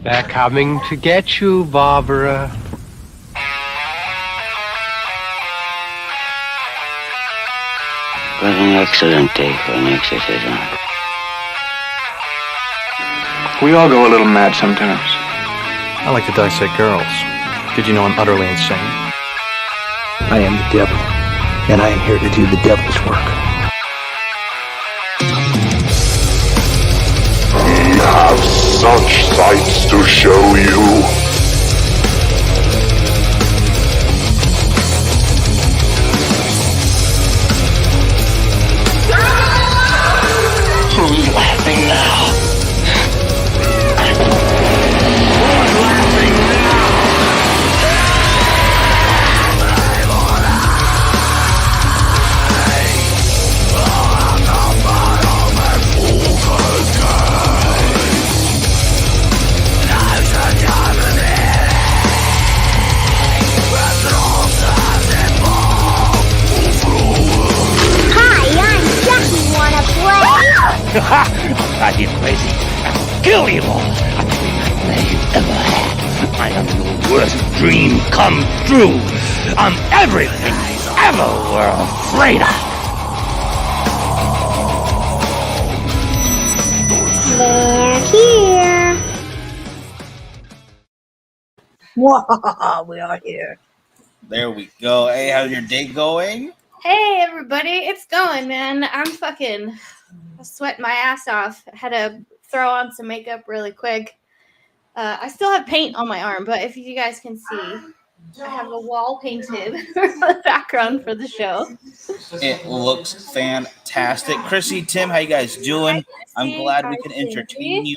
They're coming to get you, Barbara. What an excellent day for an exorcism. We all go a little mad sometimes. I like to dissect girls. Did you know I'm utterly insane? I am the devil, and I am here to do the devil's work. We have such sights to show you. Who's laughing now? I'll drive you crazy. I'll kill you all. I'm every nightmare you've ever had. I am your worst dream come true. I'm everything you ever were afraid of. They're here. We are here. There we go. Hey, how's your day going? Hey, everybody. It's going, man. I'm fucking sweating my ass off. I had to throw on some makeup really quick. I still have paint on my arm, but if you guys can see, I have a wall painted for the background for the show. It looks fantastic. Chrissy, Tim, how you guys doing? I'm glad we can entertain you.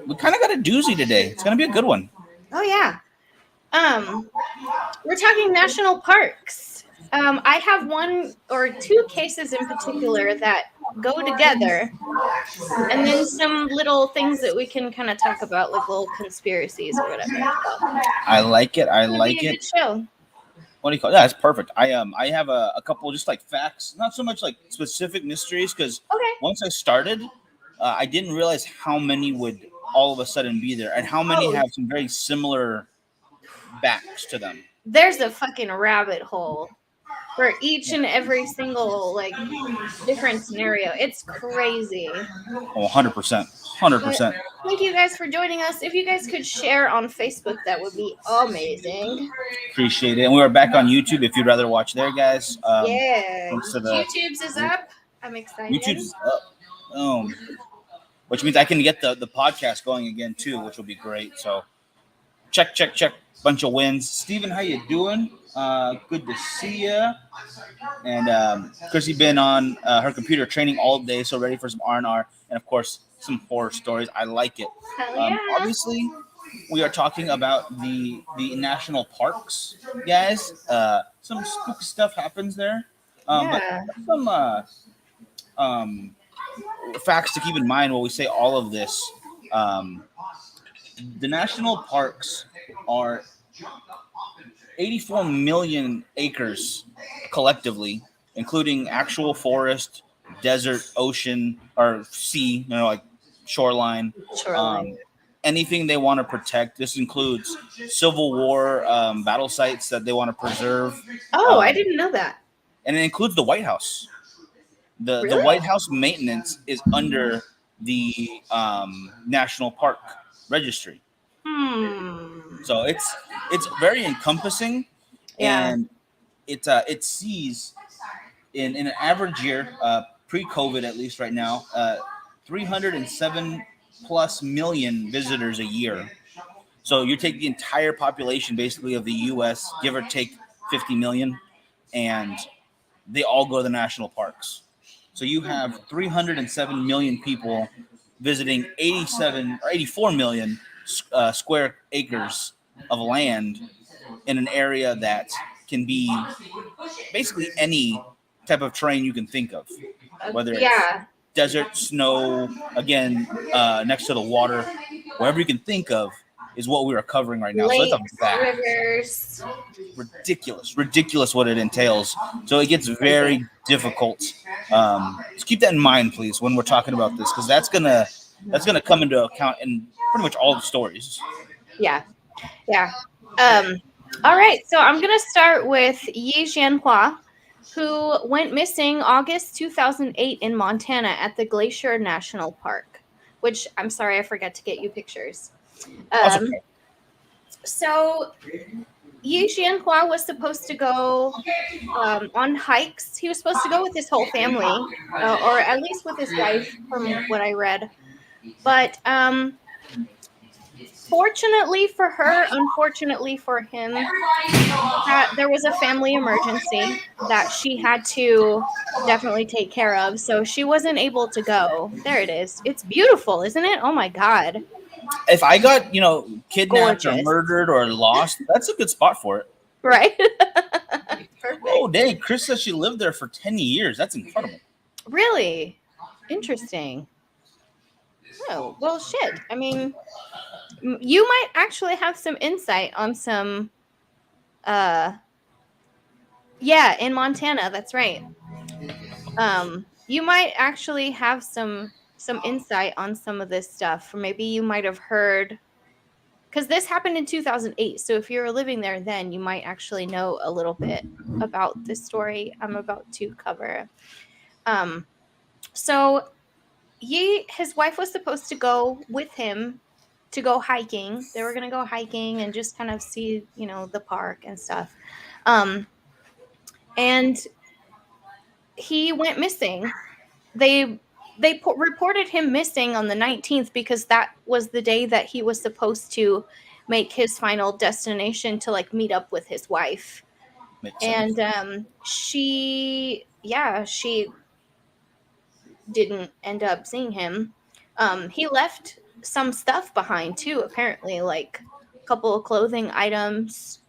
We kind of got a doozy today. It's going to be a good one. Oh, yeah. We're talking national parks. I have one or two cases in particular that go together, and then some little things that we can kind of talk about, like little conspiracies or whatever. I like it. I like it. Good show. What do you call it? Yeah, it's perfect. I have a couple just like facts, not so much like specific mysteries, because once I started, I didn't realize how many would all of a sudden be there, and how many have some very similar backs to them. There's a fucking rabbit hole for each and every single like different scenario. It's crazy. Oh, 100%. 100%. Thank you guys for joining us. If you guys could share on Facebook, that would be amazing. Appreciate it. And we are back on YouTube if you'd rather watch there, guys. Yeah. YouTube's is up. I'm excited. YouTube's up. Which means I can get the podcast going again too, which will be great. So check. Bunch of wins. Steven, how you doing? Good to see you. And Chrissy been on her computer training all day, so ready for some R&R and of course some horror stories. I like it. Obviously, we are talking about the national parks, guys. Some spooky stuff happens there. But some facts to keep in mind while we say all of this. The national parks are 84 million acres collectively, including actual forest, desert, ocean, or sea, like shoreline. Anything they want to protect. This includes Civil War battle sites that they want to preserve. I didn't know that. And it includes the White House. The Really? White House maintenance is under the National Park Registry. So it's very encompassing, and it sees in an average year, pre-COVID at least right now, 307 plus million visitors a year. So you take the entire population basically of the U.S., give or take 50 million, and they all go to the national parks. So you have 307 million people visiting 84 million square acres of land in an area that can be basically any type of terrain you can think of, whether it's desert, snow, again, next to the water, wherever you can think of is what we are covering right now. Lakes, so it's a fact. Rivers. Ridiculous what it entails. So it gets very difficult. So keep that in mind, please, when we're talking about this, because that's gonna that's going to come into account in pretty much all the stories. Yeah. All right, so I'm gonna start with Yi Jianhua, who went missing August 2008 in Montana at the Glacier National Park. Which I'm sorry, I forgot to get you pictures. So Yi Jianhua was supposed to go on hikes. He was supposed to go with his whole family, or at least with his wife, from what I read. But fortunately for her, unfortunately for him, there was a family emergency that she had to definitely take care of. So she wasn't able to go. There it is. It's beautiful, isn't it? Oh my God. If I got, kidnapped or Gorgeous. murdered or lost, that's a good spot for it. Right? Perfect. Oh, dang. Chris says she lived there for 10 years. That's incredible. Really? Interesting. Oh, well, shit. I mean, you might actually have some insight on some, yeah, in Montana. That's right. You might actually have some insight on some of this stuff, or maybe you might have heard, because this happened in 2008. So if you were living there then, you might actually know a little bit about this story I'm about to cover. So his wife was supposed to go with him to go hiking. They were going to go hiking and just kind of see, the park and stuff. And he went missing. They reported him missing on the 19th because that was the day that he was supposed to make his final destination to meet up with his wife. And she didn't end up seeing him. He left some stuff behind too, apparently, like a couple of clothing items.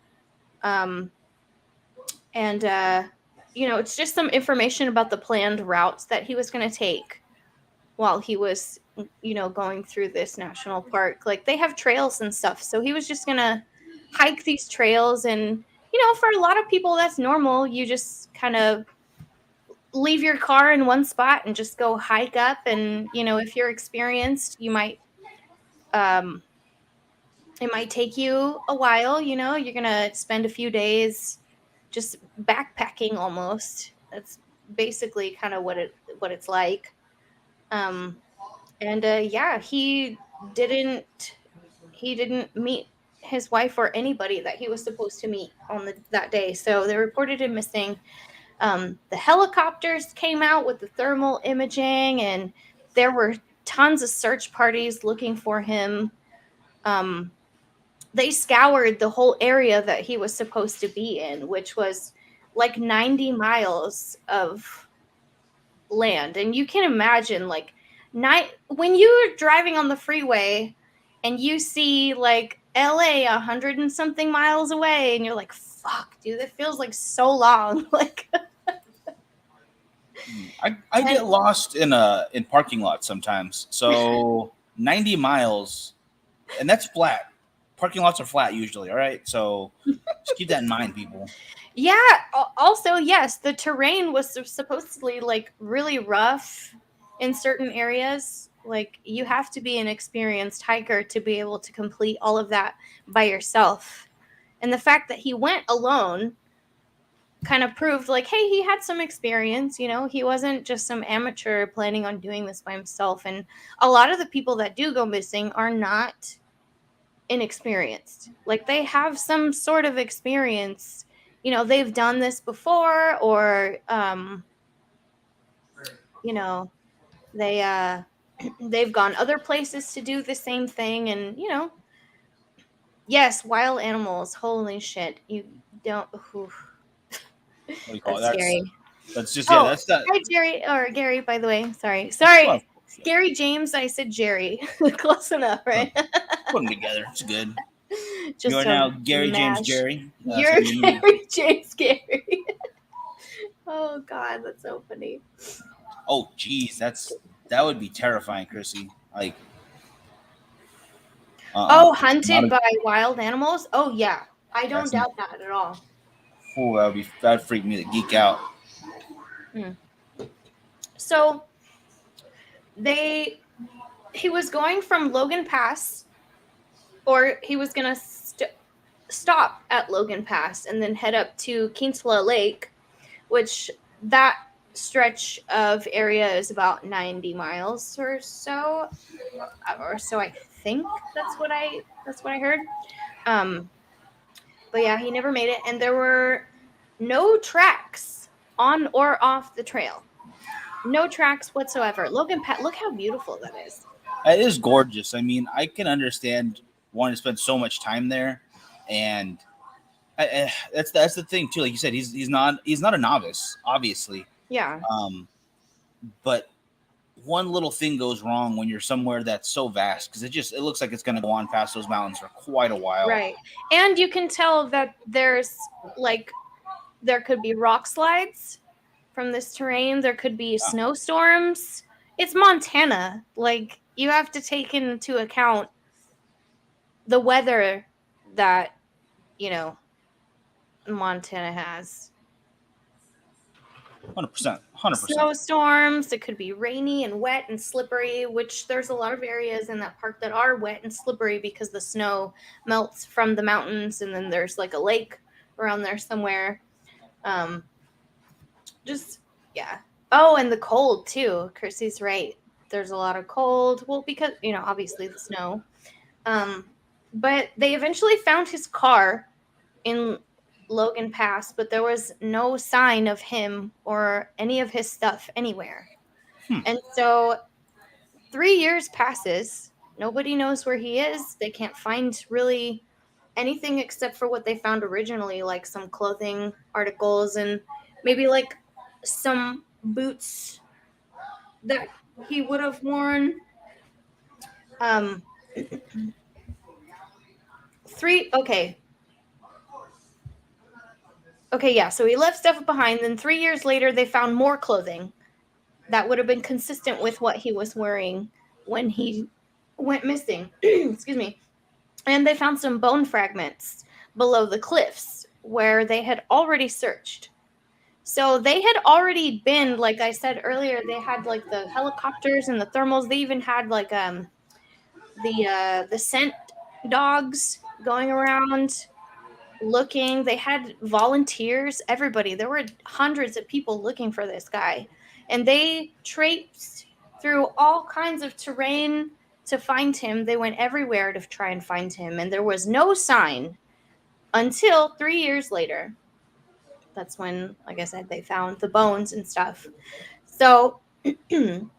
It's just some information about the planned routes that he was going to take while he was, going through this national park. Like, they have trails and stuff. So he was just going to hike these trails. And, for a lot of people, that's normal. You just kind of leave your car in one spot and just go hike up. And, if you're experienced, you might, it might take you a while, you're going to spend a few days just backpacking almost. That's basically kind of what it's like. He didn't meet his wife or anybody that he was supposed to meet on that day. So they reported him missing. The helicopters came out with the thermal imaging, and there were tons of search parties looking for him. They scoured the whole area that he was supposed to be in, which was like 90 miles of land. And you can imagine, when you're driving on the freeway and you see like LA 100 and something miles away, and you're like, fuck, dude, that feels like so long. I get lost in parking lots sometimes. So 90 miles, and that's flat. Parking lots are flat usually, all right? So just keep that in mind, people. Yeah. Also, yes, the terrain was supposedly really rough in certain areas. Like, you have to be an experienced hiker to be able to complete all of that by yourself. And the fact that he went alone kind of proved hey, he had some experience. He wasn't just some amateur planning on doing this by himself. And a lot of the people that do go missing are not inexperienced. They have some sort of experience. They've done this before, or they've gone other places to do the same thing. And yes, wild animals, holy shit, you don't. Oof. What do you call that's it? scary. That's just that's that. Hi, Jerry, or Gary, by the way. Sorry, Gary James. I said Jerry. Close enough, right? Put them together. It's good. Just you are now Gary James Jerry. You're Gary James Gary. Oh God, that's so funny. Oh geez, that would be terrifying, Chrissy. Hunted by wild animals? Oh yeah, I don't doubt that at all. Oh, that'd freak me to geek out. So they he was going from Logan Pass, or he was gonna stop at Logan Pass and then head up to Kinsella Lake, which that stretch of area is about 90 miles or so I think. That's what I heard. But yeah, he never made it, and there were no tracks on or off the trail. No tracks whatsoever. Logan Pat, look how beautiful that is. It is gorgeous. I mean, I can understand wanting to spend so much time there, and that's the thing too. Like you said, he's not a novice, obviously. Yeah. But one little thing goes wrong when you're somewhere that's so vast, because it looks like it's going to go on past those mountains for quite a while. Right. And you can tell that there could be rock slides from this terrain. There could be snowstorms. It's Montana. Like, you have to take into account the weather that, Montana has. 100%. Snowstorms. It could be rainy and wet and slippery, which there's a lot of areas in that park that are wet and slippery because the snow melts from the mountains, and then there's like a lake around there somewhere. Oh, and the cold too. Chrissy's right. There's a lot of cold. Well, because, obviously the snow. But they eventually found his car in Logan Pass, but there was no sign of him or any of his stuff anywhere. And so 3 years passes. Nobody knows where he is. They can't find really anything except for what they found originally, like some clothing articles and maybe like some boots that he would have worn. Okay, yeah, so he left stuff behind. Then 3 years later, they found more clothing that would have been consistent with what he was wearing when he went missing. Excuse me. And they found some bone fragments below the cliffs where they had already searched. So they had already been, like I said earlier, they had like the helicopters and the thermals. They even had like the scent dogs going around looking. They had volunteers, everybody. There were hundreds of people looking for this guy, and they traipsed through all kinds of terrain to find him. They went everywhere to try and find him, and there was no sign until 3 years later. That's when, like I said, they found the bones and stuff. So in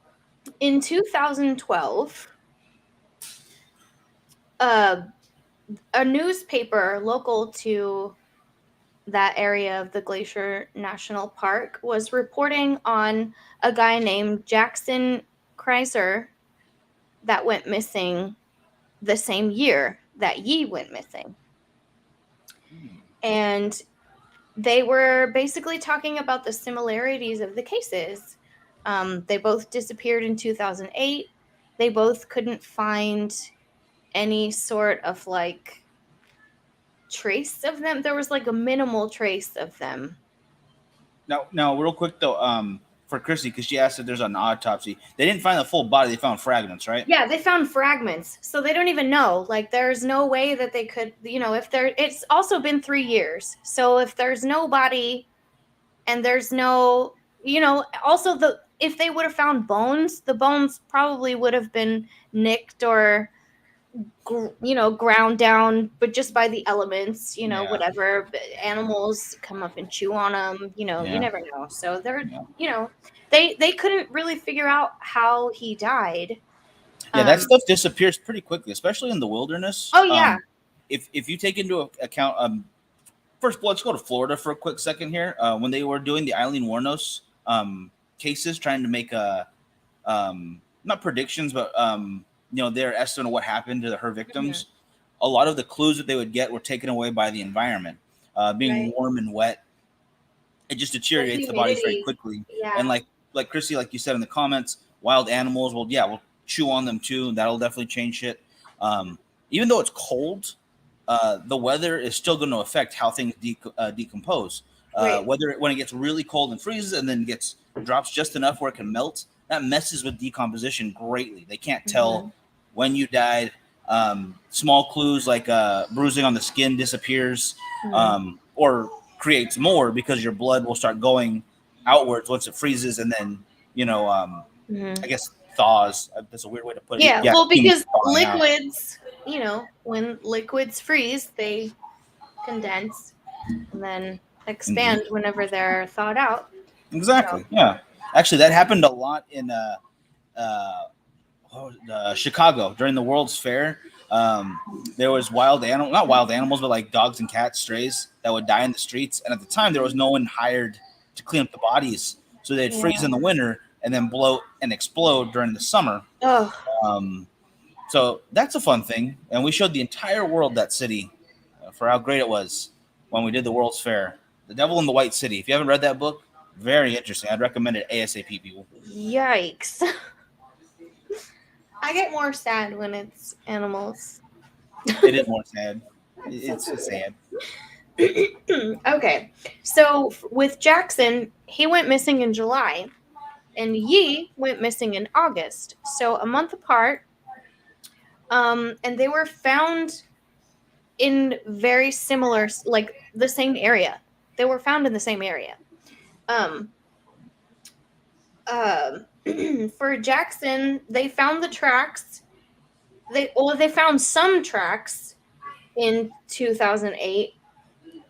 2012, a newspaper local to that area of the Glacier National Park was reporting on a guy named Jackson Kreiser that went missing the same year that Yi went missing. And they were basically talking about the similarities of the cases. They both disappeared in 2008. They both couldn't find any sort of like trace of them. There was like a minimal trace of them. Now, real quick though, for Chrissy, because she asked if there's an autopsy. They didn't find the full body. They found fragments, right? Yeah, they found fragments. So they don't even know. Like, there's no way that they could, if there, it's also been 3 years. So if there's no body and there's no, also if they would have found bones, the bones probably would have been nicked or, ground down, but just by the elements, whatever. Animals come up and chew on them, you never know. So they're, they couldn't really figure out how he died. Yeah, that stuff disappears pretty quickly, especially in the wilderness. Oh, yeah. If you take into account, first, let's go to Florida for a quick second here. When they were doing the Eileen Wuornos cases, trying to make not predictions, but their estimate of what happened to her victims. A lot of the clues that they would get were taken away by the environment, being warm and wet. It just deteriorates the bodies very quickly. Yeah. And like Chrissy, like you said in the comments, wild animals, we'll chew on them too. That'll definitely change shit. Even though it's cold, the weather is still going to affect how things decompose. Whether when it gets really cold and freezes and then drops just enough where it can melt, that messes with decomposition greatly. They can't tell when you died. Small clues like bruising on the skin disappears, or creates more because your blood will start going outwards once it freezes, and then I guess thaws. That's a weird way to put it. Yeah, well, because liquids, when liquids freeze, they condense and then expand whenever they're thawed out. Exactly. So. Yeah. Actually, that happened a lot in Chicago during the World's Fair. There was not wild animals, but like dogs and cats, strays that would die in the streets. And at the time, there was no one hired to clean up the bodies, so they'd freeze in the winter and then bloat and explode during the summer. So that's a fun thing. And we showed the entire world that city for how great it was when we did the World's Fair. The Devil in the White City. If you haven't read that book, very interesting. I'd recommend it ASAP, people. Yikes. I get more sad when it's animals. It is more sad. It's just sad. Okay. So with Jackson, he went missing in July, and Yi went missing in August. So a month apart. And they were found in very similar, like the same area. They were found in the same area. For Jackson, they found the tracks. They found some tracks in 2008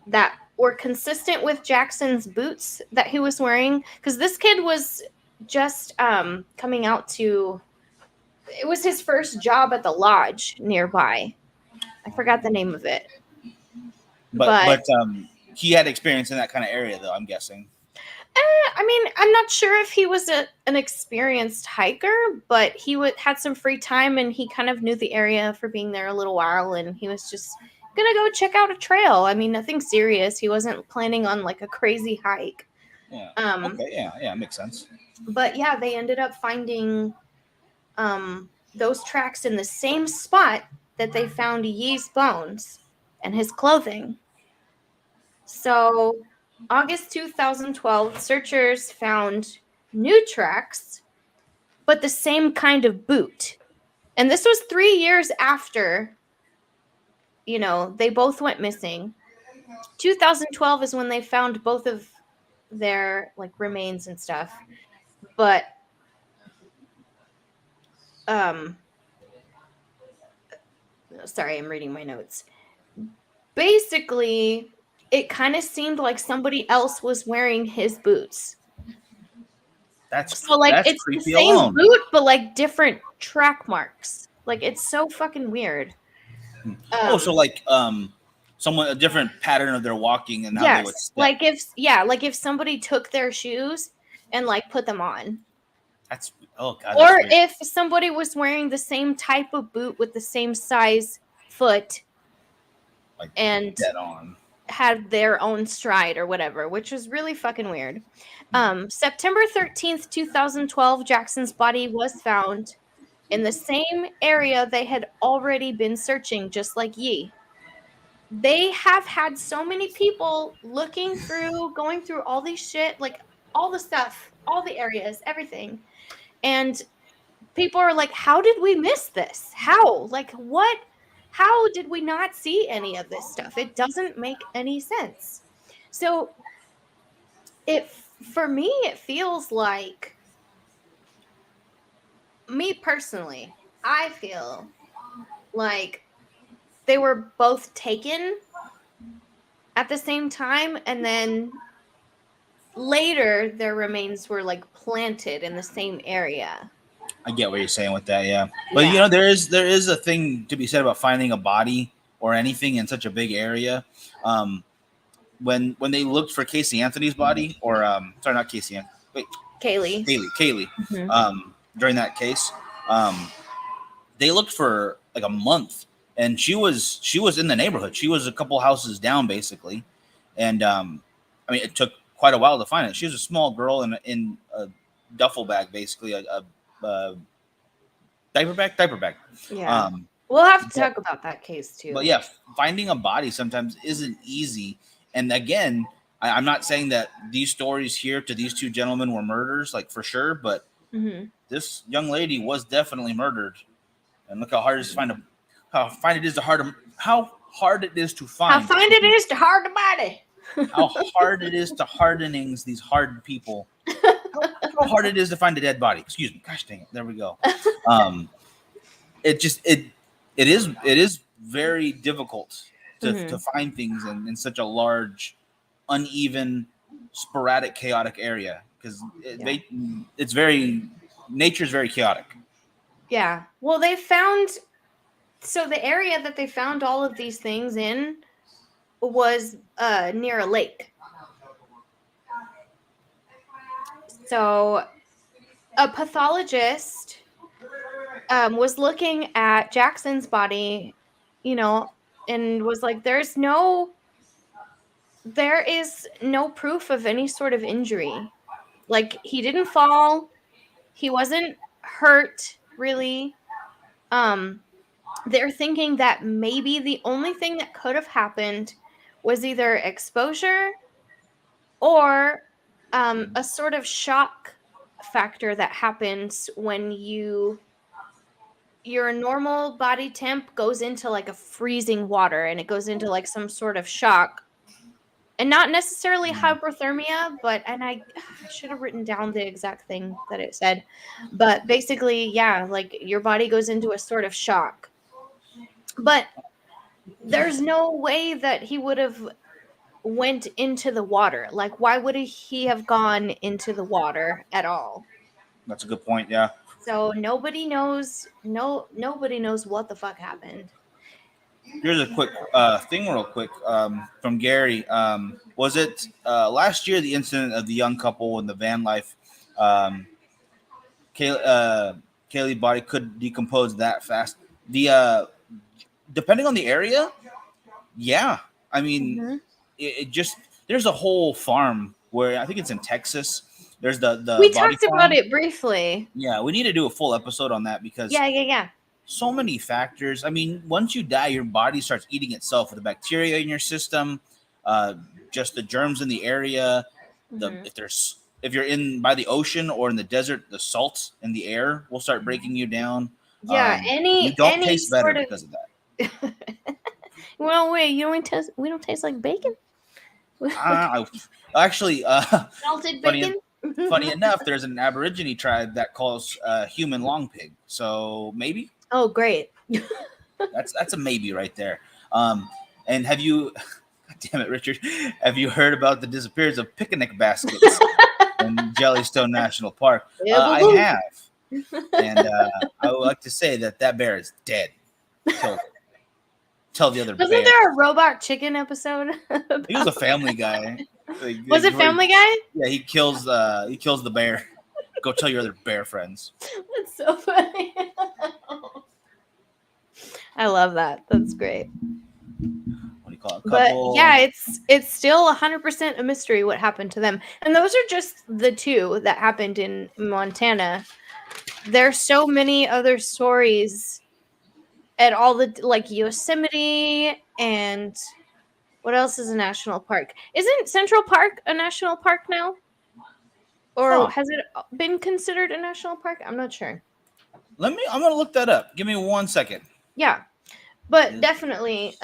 that were consistent with Jackson's boots that he was wearing, because this kid was just coming out to. It was his first job at the lodge nearby. I forgot the name of it. But he had experience in that kind of area, though, I'm guessing. I mean, I'm not sure if he was an experienced hiker, but he had some free time, and he kind of knew the area for being there a little while, and he was just going to go check out a trail. I mean, nothing serious. He wasn't planning on, like, a crazy hike. Yeah. Okay, yeah, makes sense. But, yeah, they ended up finding those tracks in the same spot that they found Yi's bones and his clothing. So, August 2012, searchers found new tracks, but the same kind of boot. And this was 3 years after, they both went missing. 2012 is when they found both of their, like, remains and stuff. But, sorry, I'm reading my notes. Basically, it kind of seemed like somebody else was wearing his boots. It's the same boot, but like different track marks. Like, it's so fucking weird. So like a different pattern of their walking and how they would step. Like if somebody took their shoes and like put them on. Or if somebody was wearing the same type of boot with the same size foot, like, and dead on. Had their own stride or whatever, which was really fucking weird. September 13th, 2012, Jackson's body was found in the same area they had already been searching, just like Yi. They have had so many people going through all these shit, like all the stuff, all the areas, everything. And people are like, how did we miss this? How? Like, what? How did we not see any of this stuff? It doesn't make any sense. So for me, it feels like, me personally, I feel like they were both taken at the same time, and then later their remains were like planted in the same area. I get what you're saying with that, yeah. But there is a thing to be said about finding a body or anything in such a big area. When they looked for Casey Anthony's body, or sorry, not Casey. Wait, Kaylee. Mm-hmm. During that case, they looked for like a month, and she was in the neighborhood. She was a couple houses down, basically, and it took quite a while to find it. She was a small girl in a duffel bag, basically a diaper bag. Yeah. We'll have to talk about that case too. But yeah, finding a body sometimes isn't easy. And again, I'm not saying that these stories here to these two gentlemen were murders, like for sure, but this young lady was definitely murdered. And look how hard it is to find how hard it is to find. How hard it is to hard the body. How hard it is to hardenings these hardened people. How hard it is to find a dead body. Excuse me. Gosh dang it. There we go. It is very difficult to find things in such a large, uneven, sporadic, chaotic area because nature's very chaotic. Yeah. Well, so the area that they found all of these things in was near a lake. So a pathologist was looking at Jackson's body, and was like, there is no proof of any sort of injury. Like, he didn't fall. He wasn't hurt, really. They're thinking that maybe the only thing that could have happened was either exposure or a sort of shock factor that happens when your normal body temp goes into like a freezing water and it goes into like some sort of shock. And not necessarily hypothermia, and I should have written down the exact thing that it said. But basically, yeah, like your body goes into a sort of shock. But there's no way that he would have went into the water. Like, why would he have gone into the water at all? That's a good point, yeah. So nobody knows what the fuck happened. Here's a quick thing real quick from Gary. Was it last year the incident of the young couple in the van life? Kaylee's body could decompose that fast. Depending on the area, yeah. I mean, it just there's a whole farm where I think it's in Texas. There's the we body talked farm. about it briefly. Yeah, we need to do a full episode on that because yeah. So many factors. I mean, once you die, your body starts eating itself with the bacteria in your system, just the germs in the area. If you're in by the ocean or in the desert, the salt in the air will start breaking you down. Yeah, you don't taste better because of that. Well, wait, we don't taste like bacon? Actually, salted bacon? Funny enough, there's an Aborigine tribe that calls human long pig. So maybe. Oh, great. That's a maybe right there. And have you, God damn it, Richard, have you heard about the disappearance of picnic baskets in Jellystone National Park? I have. And I would like to say that bear is dead. Tell the other bear. Wasn't there a robot chicken episode? He was a Family Guy. Was it Family Guy? Yeah, he kills the bear. Go tell your other bear friends. That's so funny. I love that. That's great. What do you call it? But yeah, it's still 100% a mystery what happened to them. And those are just the two that happened in Montana. There's so many other stories at all the like Yosemite and what else is a national park? Isn't Central Park a national park now? Or has it been considered a national park? I'm not sure. I'm gonna look that up. Give me 1 second. Yeah. But definitely,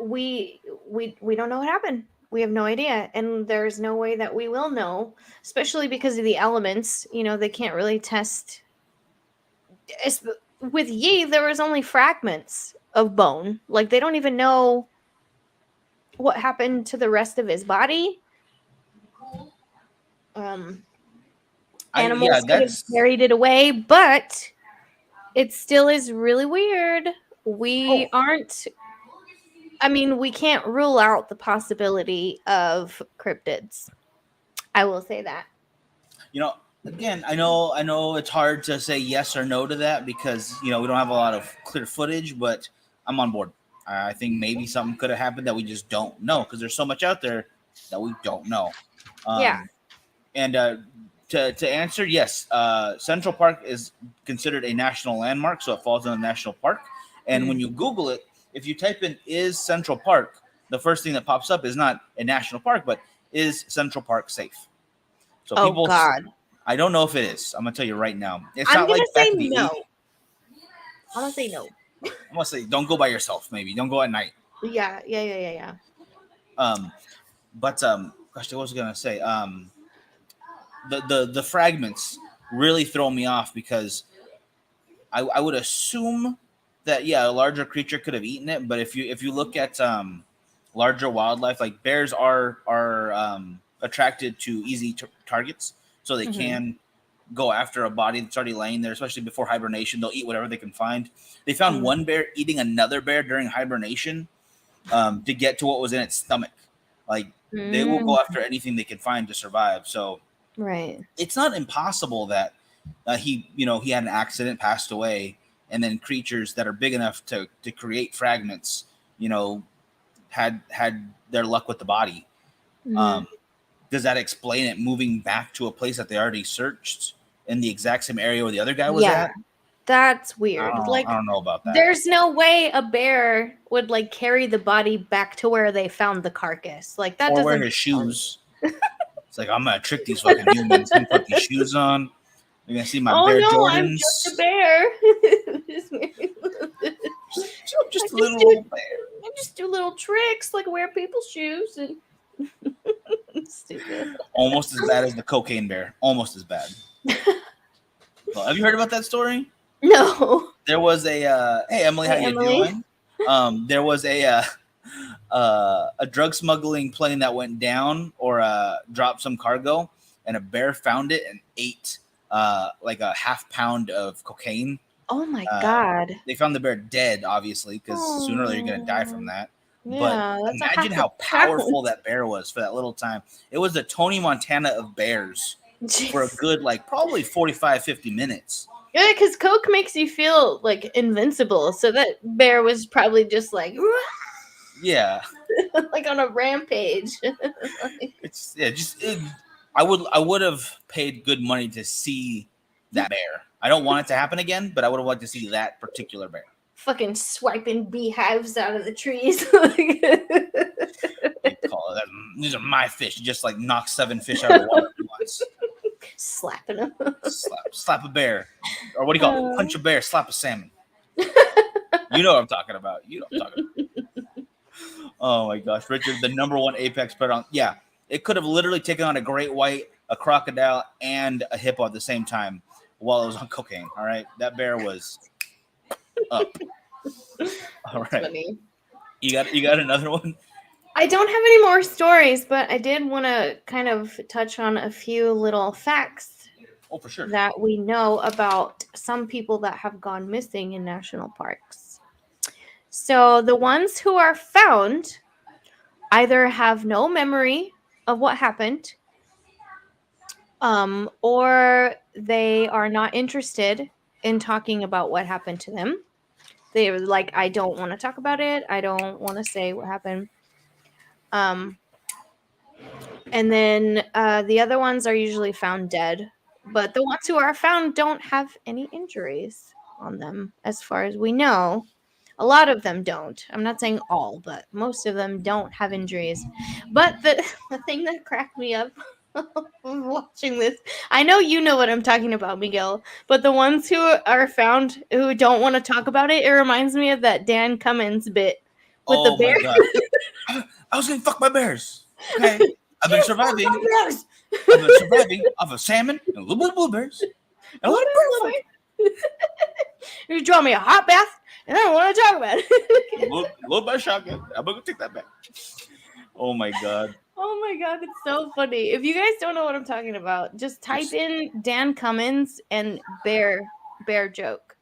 we don't know what happened. We have no idea. And there's no way that we will know, especially because of the elements. They can't really test. With Yi, there was only fragments of bone. Like, they don't even know what happened to the rest of his body. Animals could have carried it away, but it still is really weird. We can't rule out the possibility of cryptids. I will say that. Again, I know it's hard to say yes or no to that because, we don't have a lot of clear footage, but I'm on board. I think maybe something could have happened that we just don't know because there's so much out there that we don't know. Yeah. And to answer, yes, Central Park is considered a national landmark, so it falls in a national park. And when you Google it, if you type in "is Central Park," the first thing that pops up is not a national park, but is Central Park safe? So God. I don't know if it is. I'm gonna tell you right now. It's I'm not gonna like say back in the no. 80s. I'm gonna say no. I'm gonna say don't go by yourself. Maybe don't go at night. Yeah. But gosh, what was I gonna say? The fragments really throw me off because I would assume that a larger creature could have eaten it, but if you look at larger wildlife, like bears are attracted to easy targets, so they can go after a body that's already laying there, especially before hibernation. They'll eat whatever they can find. They found one bear eating another bear during hibernation to get to what was in its stomach. Like they will go after anything they can find to survive. So it's not impossible that he had an accident, passed away, and then creatures that are big enough to create fragments, had their luck with the body. Does that explain it moving back to a place that they already searched in the exact same area where the other guy was at? That's weird. I don't know about that. There's no way a bear would like carry the body back to where they found the carcass. Like that or doesn't wear his shoes. It's like, I'm gonna trick these fucking humans. I'm gonna put these shoes on. You're gonna see my bear Jordans. I'm just a bear. just a little bear. I just do little tricks like wear people's shoes and stupid. Almost as bad as the cocaine bear. Almost as bad. Well, have you heard about that story? No. There was a hey Emily, how you doing? There was a drug smuggling plane that went down or dropped some cargo, and a bear found it and ate like a half pound of cocaine. Oh my god! They found the bear dead, obviously, because sooner or later you're gonna die from that. Yeah, but imagine how powerful that bear was for that little time. It was the Tony Montana of bears for a good probably 45-50 minutes. Yeah, because coke makes you feel like invincible. So that bear was probably just like, yeah, like on a rampage. I would have paid good money to see that bear. I don't want it to happen again, but I would have liked to see that particular bear. Fucking swiping beehives out of the trees. These are my fish. Just like knock 7 fish out of the water at once. Slapping them. Slap a bear. Or what do you call it? Punch a bear, slap a salmon. You know what I'm talking about. Oh my gosh. Richard, the #1 apex predator. Yeah. It could have literally taken on a great white, a crocodile, and a hippo at the same time while it was on cocaine. All right. That bear was up. All right. Funny. You got another one? I don't have any more stories, but I did want to kind of touch on a few little facts. Oh, for sure. That we know about some people that have gone missing in national parks. So the ones who are found either have no memory of what happened, or they are not interested in talking about what happened to them. They were like, I don't want to talk about it. I don't want to say what happened. And then the other ones are usually found dead, but the ones who are found don't have any injuries on them, as far as we know. A lot of them don't. I'm not saying all, but most of them don't have injuries. But the thing that cracked me up watching this, I know you know what I'm talking about, Miguel, but the ones who are found who don't want to talk about it, it reminds me of that Dan Cummins bit with the bear. My God. I was getting fucked by bears. Okay. I've been surviving. I've been surviving off of salmon and a little bit of blueberries. And a lot of bird food. You draw me a hot bath, and I don't want to talk about it. Load by shotgun. I'm going to take that back. Oh, my God. Oh, my God. It's so funny. If you guys don't know what I'm talking about, just type in Dan Cummins and bear joke.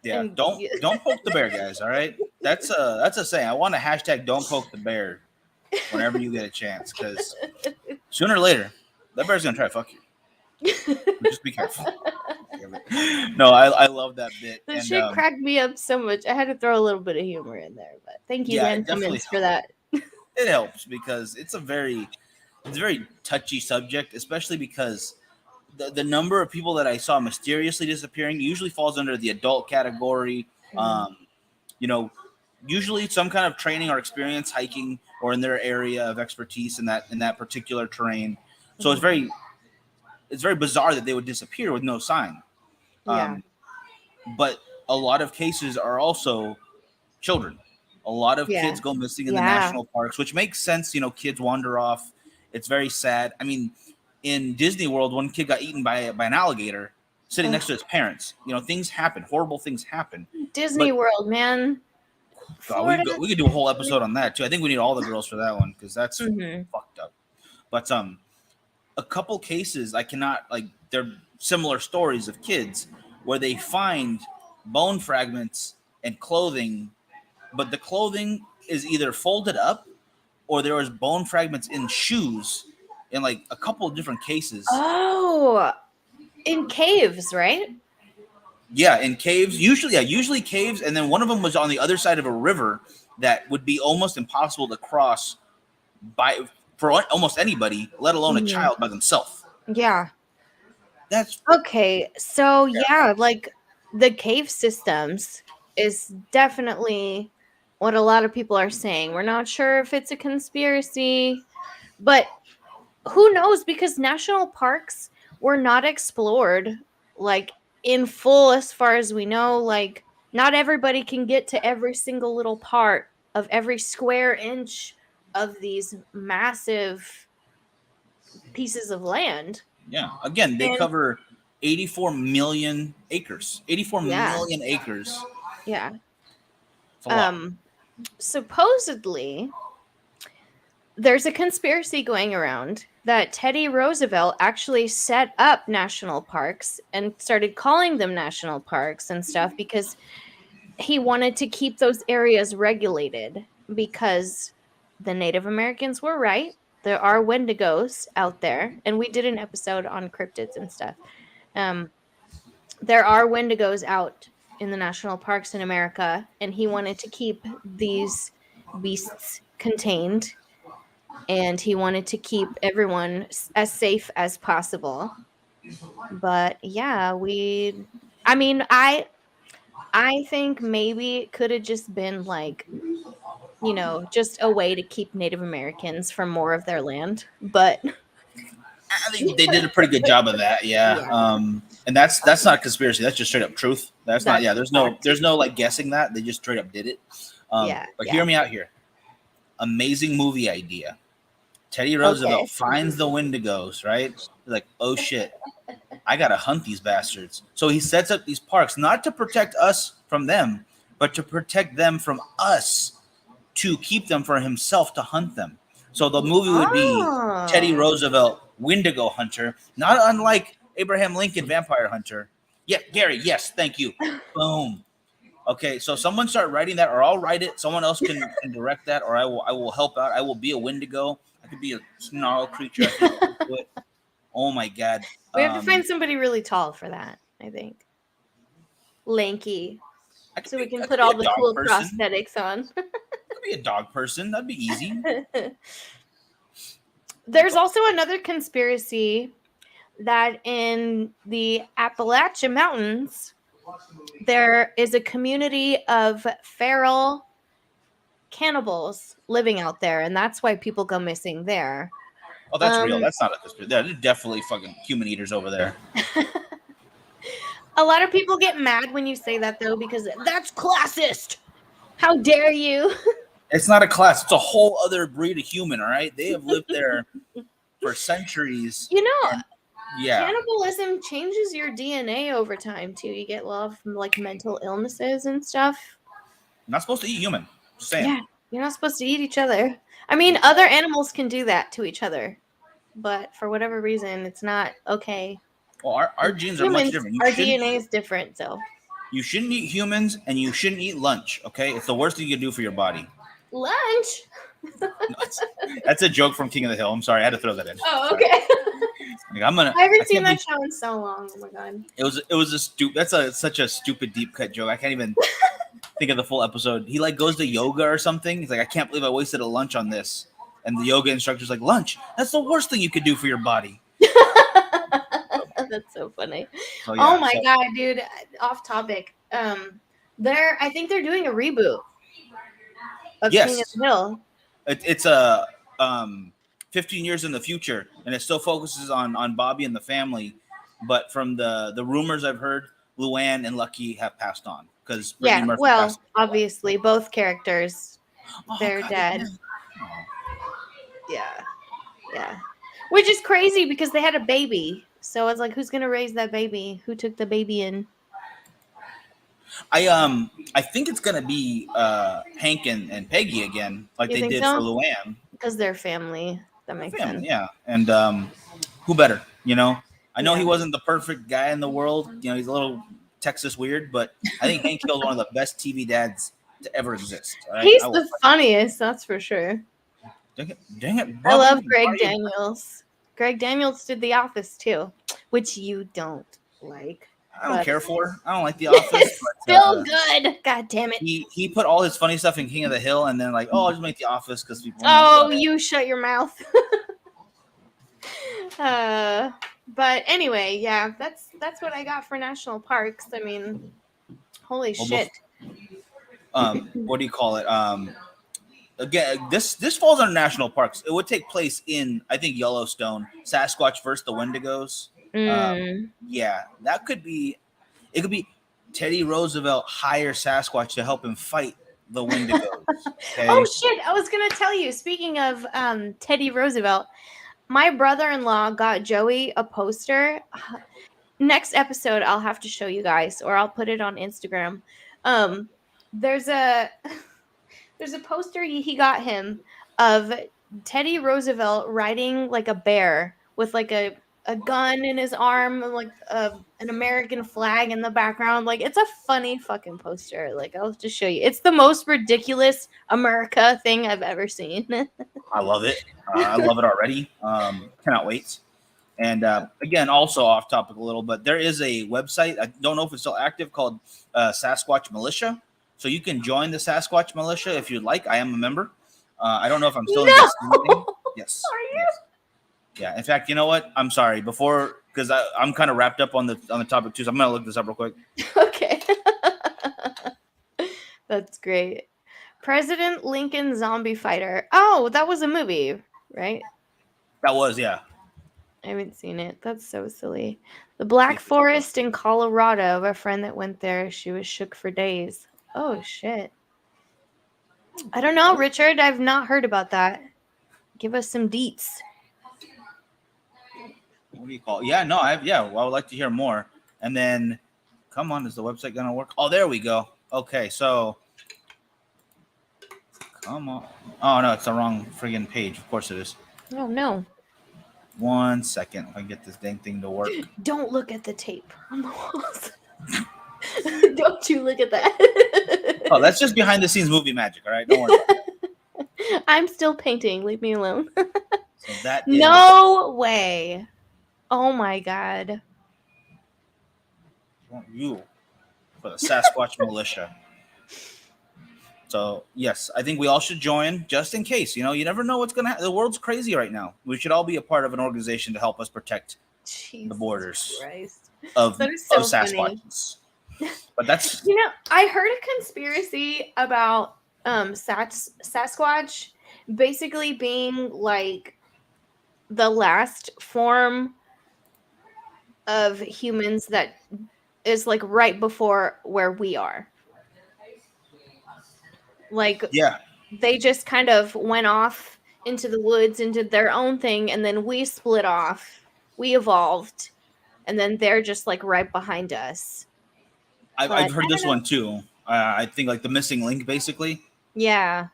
Yeah, don't poke the bear, guys. All right, that's a saying. I want a hashtag. Don't poke the bear whenever you get a chance, because sooner or later that bear's gonna try to fuck you. Just be careful. No, I love that bit. The shit cracked me up so much. I had to throw a little bit of humor in there, but thank you, Dan Cummins, for that. It helps because it's a very touchy subject, especially because the number of people that I saw mysteriously disappearing usually falls under the adult category. Usually some kind of training or experience hiking or in their area of expertise in that particular terrain. So it's very it's very bizarre that they would disappear with no sign. But a lot of cases are also children. A lot of kids go missing in the national parks, which makes sense. You know, kids wander off. It's very sad. I mean, in Disney World, one kid got eaten by an alligator sitting next to his parents. You know, things happen. Horrible things happen. Disney World, man. God, we could do a whole episode on that too. I think we need all the girls for that one because that's fucked up. But a couple cases I cannot they're similar stories of kids where they find bone fragments and clothing, but the clothing is either folded up or there was bone fragments in shoes in like a couple of different cases. Oh, in caves, right? Yeah, in caves. Usually caves, and then one of them was on the other side of a river that would be almost impossible to cross for almost anybody, let alone a child by themselves. Yeah. That's okay. So yeah, like the cave systems is definitely what a lot of people are saying. We're not sure if it's a conspiracy, but who knows? Because national parks were not explored like in full as far as we know. Like not everybody can get to every single little part of every square inch of these massive pieces of land. Yeah. Again, they cover 84 million acres. 84 million acres. Yeah. Supposedly, there's a conspiracy going around that Teddy Roosevelt actually set up national parks and started calling them national parks and stuff because he wanted to keep those areas regulated because the Native Americans were right. There are Wendigos out there, and we did an episode on cryptids and stuff. There are Wendigos out in the national parks in America, and he wanted to keep these beasts contained, and he wanted to keep everyone as safe as possible. But yeah, I think maybe it could have just been like, you know, just a way to keep Native Americans from more of their land. But I think they did a pretty good job of that. Yeah. And that's not a conspiracy. That's just straight up truth. That's not. Yeah. There's no like guessing that. They just straight up did it. But hear me out here. Amazing movie idea. Teddy Roosevelt finds the Wendigos, right? He's like, oh shit, I gotta hunt these bastards. So he sets up these parks not to protect us from them, but to protect them from us, to keep them for himself to hunt them. So the movie would be Teddy Roosevelt, Wendigo Hunter, not unlike Abraham Lincoln, Vampire Hunter. Yeah, Gary, yes, thank you. Boom. Okay, so someone start writing that, or I'll write it. Someone else can direct that, or I will help out. I will be a Wendigo. I could be a snarl creature. Oh my god. We have to find somebody really tall for that, I think. Lanky. So we can put all the cool prosthetics on. I could be a dog person. That'd be easy. There's also another conspiracy that in the Appalachian Mountains, there is a community of feral cannibals living out there, and that's why people go missing there. Oh, that's real. That's not a conspiracy. There's definitely fucking human eaters over there. A lot of people get mad when you say that, though, because that's classist. How dare you? It's not a class. It's a whole other breed of human, all right? They have lived there for centuries. You know, cannibalism changes your DNA over time, too. You get a lot of, like, mental illnesses and stuff. You're not supposed to eat human. Just saying. Yeah, you're not supposed to eat each other. I mean, other animals can do that to each other, but for whatever reason, it's not okay. Well, our genes are much different. Our DNA is different, so. You shouldn't eat humans, and you shouldn't eat lunch, okay? It's the worst thing you can do for your body. Lunch? That's a joke from King of the Hill. I'm sorry, I had to throw that in. Oh, okay. Like, I haven't seen that show in so long. Oh my god. It was a stupid. That's such a stupid deep cut joke. I can't even think of the full episode. He like goes to yoga or something. He's like, I can't believe I wasted a lunch on this. And the yoga instructor's like, lunch? That's the worst thing you could do for your body. That's so funny. So, yeah, oh my god, dude! Off topic. I think they're doing a reboot of King of the Hill. It's a 15 years in the future, and it still focuses on Bobby and the family. But from the rumors I've heard, Luann and Lucky have passed on because obviously both characters, they're dead. Yeah, which is crazy because they had a baby. So it's like, who's gonna raise that baby? Who took the baby in? I think it's gonna be Hank and Peggy again, like they did for Luann. Because they're family. That makes sense. Yeah, and who better? I know he wasn't the perfect guy in the world. He's a little Texas weird, but I think Hank Hill's one of the best TV dads to ever exist. Right? He's the funniest, that's for sure. Dang it! I love Greg Daniels. Greg Daniels did The Office too, which you don't like. I don't care for. I don't like The Office. It's still good. God damn it. He put all his funny stuff in King of the Hill, and then I'll just make The Office because people. Oh, you shut your mouth. But anyway, yeah, that's what I got for national parks. I mean, holy shit. What do you call it? Again, this falls under national parks. It would take place in, I think, Yellowstone. Sasquatch versus the Wendigos. Yeah, that could be. It could be Teddy Roosevelt hire Sasquatch to help him fight the Wendigos. Okay? Oh shit! I was gonna tell you. Speaking of Teddy Roosevelt, my brother-in-law got Joey a poster. Next episode, I'll have to show you guys, or I'll put it on Instagram. There's a poster he got him of Teddy Roosevelt riding like a bear with like a gun in his arm, like an American flag in the background. Like, it's a funny fucking poster. Like, I'll just show you. It's the most ridiculous America thing I've ever seen. I love it. I love it already. Cannot wait. And again, also off topic a little, but there is a website. I don't know if it's still active, called Sasquatch Militia. So you can join the Sasquatch Militia if you'd like. I am a member. I don't know if I'm still in this meeting. Yes. Are you? Yes. Yeah. In fact, you know what? I'm sorry. Because I'm kind of wrapped up on the topic too, so I'm gonna look this up real quick. Okay. That's great. President Lincoln Zombie Fighter. Oh, that was a movie, right? That was, yeah. I haven't seen it. That's so silly. The Black Forest in Colorado. A friend that went there, she was shook for days. Oh shit. I don't know, Richard. I've not heard about that. Give us some deets. What do you call it? Yeah, no, I would like to hear more. And then, come on, is the website gonna work? Oh, there we go. Okay, so come on. Oh no, it's the wrong friggin' page. Of course it is. Oh no. 1 second, if I can get this dang thing to work. Don't look at the tape on the walls. Don't you look at that. Oh, that's just behind the scenes movie magic, all right? Don't worry about it. I'm still painting. Leave me alone. So that is... No way. Oh my god. You for the Sasquatch Militia. So, yes, I think we all should join just in case. You never know what's going to happen. The world's crazy right now. We should all be a part of an organization to help us protect the borders of Sasquatches. But that's... I heard a conspiracy about Sasquatch basically being like the last form of humans that is like right before where we are. Like, yeah, they just kind of went off into the woods and did their own thing, and then we split off, we evolved, and then they're just like right behind us. I've heard this one too. I think like the missing link, basically. Yeah.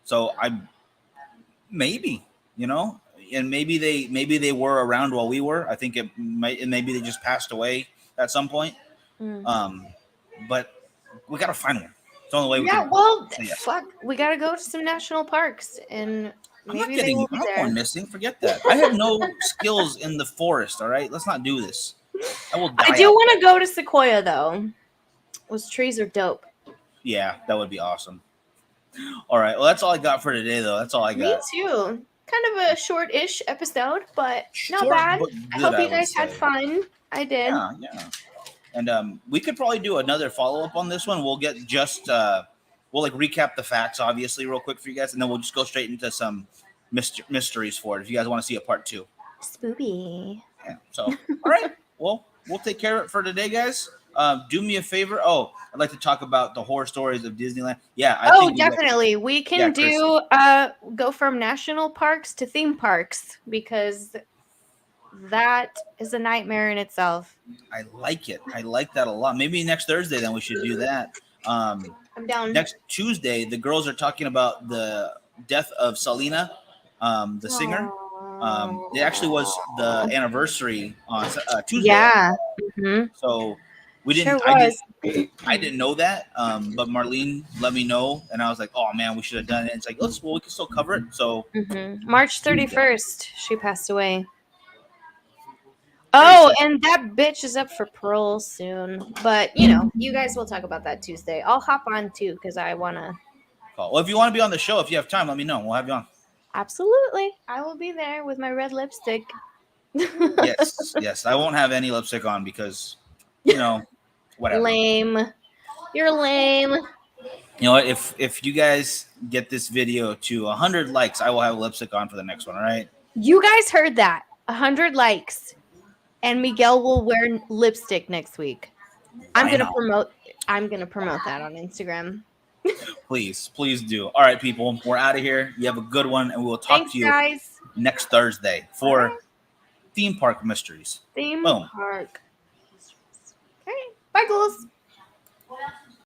So maybe, and maybe they were around while we were. I think it might, and maybe they just passed away at some point. But we gotta find one. It's the only way we can. Yes. Fuck, we gotta go to some national parks, and maybe I'm not going missing. Forget that. I have no skills in the forest. All right, let's not do this. I do want to go to Sequoia though. Those trees are dope. Yeah, that would be awesome. All right, well, that's all I got for today, though. That's all I got. Me too. Kind of a short-ish episode, but not bad. I hope you guys had fun. I did. Yeah. And we could probably do another follow-up on this one. We'll get we'll recap the facts, obviously, real quick for you guys, and then we'll just go straight into some mysteries for it. If you guys want to see a part 2. Spoopy. Yeah. So, all right. Well, we'll take care of it for today, guys. Do me a favor. Oh, I'd like to talk about the horror stories of Disneyland. Yeah. I think definitely. We can do go from national parks to theme parks because that is a nightmare in itself. I like it. I like that a lot. Maybe next Thursday, then we should do that. I'm down. Next Tuesday, the girls are talking about the death of Selena, the singer. It actually was the anniversary on Tuesday. Yeah. So we didn't. I didn't know that. But Marlene let me know, and I was like, "Oh man, we should have done it." It's like, we can still cover it. So March 31st, she passed away. Oh, and that bitch is up for parole soon. But you guys will talk about that Tuesday. I'll hop on too because I wanna. Well, if you want to be on the show, if you have time, let me know. We'll have you on. Absolutely. I will be there with my red lipstick. Yes. I won't have any lipstick on because, whatever. Lame. You're lame. You know what? If you guys get this video to 100 likes, I will have lipstick on for the next one, all right? You guys heard that. 100 likes. And Miguel will wear lipstick next week. I'm gonna promote that on Instagram. Please do. All right, people, we're out of here. You have a good one, and we will talk to you guys. Next Thursday for Theme Park Mysteries. Theme Park. Okay. Bye, ghouls.